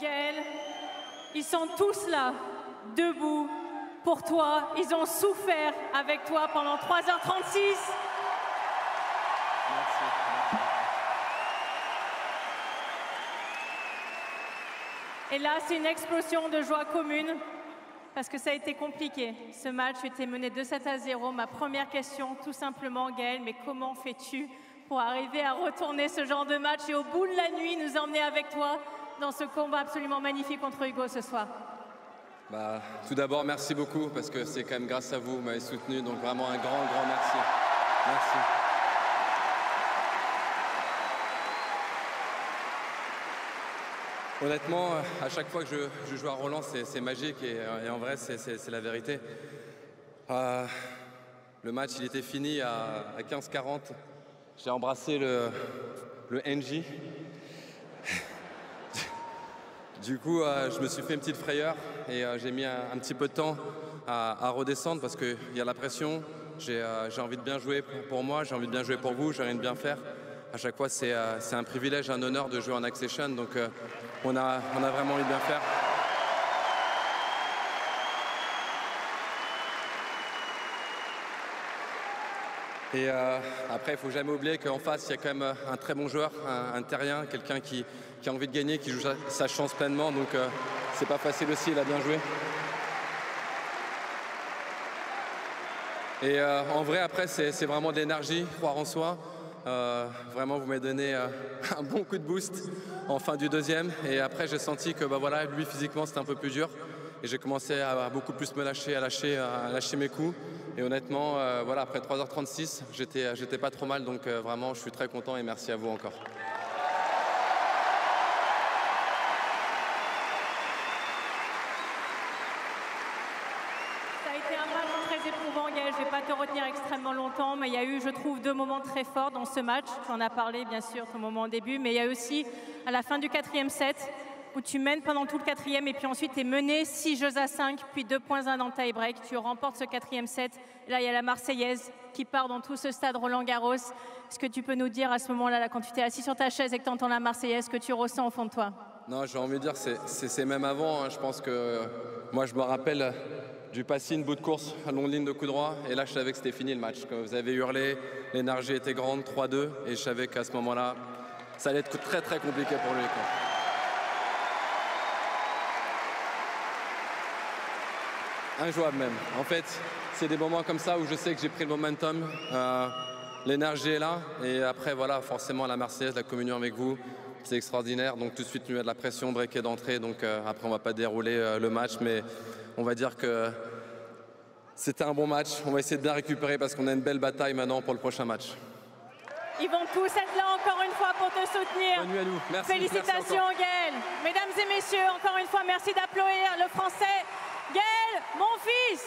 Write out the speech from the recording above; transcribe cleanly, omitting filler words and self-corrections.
Gaël, ils sont tous là, debout, pour toi. Ils ont souffert avec toi pendant 3h36. Merci. Et là, c'est une explosion de joie commune, parce que ça a été compliqué. Ce match était mené 2-7-0. Ma première question, tout simplement, Gaël, mais comment fais-tu pour arriver à retourner ce genre de match et au bout de la nuit, nous emmener avec toi dans ce combat absolument magnifique contre Hugo ce soir? Tout d'abord, merci beaucoup, parce que c'est quand même grâce à vous, vous m'avez soutenu, donc vraiment un grand merci. Merci. Honnêtement, à chaque fois que je joue à Roland, c'est magique et en vrai, c'est la vérité. Le match, il était fini à 15-40. J'ai embrassé le NJ. Du coup, je me suis fait une petite frayeur et j'ai mis un petit peu de temps à redescendre parce qu'il y a la pression. J'ai envie de bien jouer pour moi, j'ai envie de bien jouer pour vous, j'ai envie de bien faire. À chaque fois, c'est un privilège, un honneur de jouer en Accession, donc on a vraiment envie de bien faire. Et après, il ne faut jamais oublier qu'en face, il y a quand même un très bon joueur, un terrien, quelqu'un qui a envie de gagner, qui joue sa chance pleinement, donc c'est pas facile aussi, il a bien joué. Et en vrai, après, c'est vraiment de l'énergie, croire en soi. Vraiment, vous m'avez donné un bon coup de boost en fin du deuxième. Et après, j'ai senti que voilà, lui, physiquement, c'était un peu plus dur. Et j'ai commencé à beaucoup plus me lâcher, à lâcher mes coups. Et honnêtement, voilà, après 3h36, j'étais pas trop mal. Donc vraiment, je suis très content et merci à vous encore. Je ne vais pas te retenir extrêmement longtemps, mais il y a eu, je trouve, deux moments très forts dans ce match. Tu en as parlé, bien sûr, ton moment au début, mais il y a aussi à la fin du 4e set, où tu mènes pendant tout le 4e, et puis ensuite tu es mené 6-5, puis 2-1 dans le tie-break. Tu remportes ce 4e set. Et là, il y a la Marseillaise qui part dans tout ce stade Roland-Garros. Est-ce que tu peux nous dire à ce moment-là, quand tu t'es assis sur ta chaise et que tu entends la Marseillaise, ce que tu ressens au fond de toi? Non, j'ai envie de dire, c'est même avant. Hein. Je pense que moi, je me rappelle du passing, bout de course, longue ligne de coup droit. Et là, je savais que c'était fini le match. Quand vous avez hurlé, l'énergie était grande, 3-2. Et je savais qu'à ce moment-là, ça allait être très, très compliqué pour lui. Injouable même. En fait, c'est des moments comme ça où je sais que j'ai pris le momentum. L'énergie est là. Et après, voilà, forcément, la Marseillaise, la communion avec vous, c'est extraordinaire. Donc tout de suite, il y a de la pression, breaké d'entrée. Donc après, on ne va pas dérouler le match. Mais on va dire que c'était un bon match. On va essayer de bien récupérer parce qu'on a une belle bataille maintenant pour le prochain match. Ils vont tous être là encore une fois pour te soutenir. Bonne nuit à nous. Merci. Félicitations, merci Gaël. Mesdames et messieurs, encore une fois, merci d'applaudir le Français Gaël, mon fils.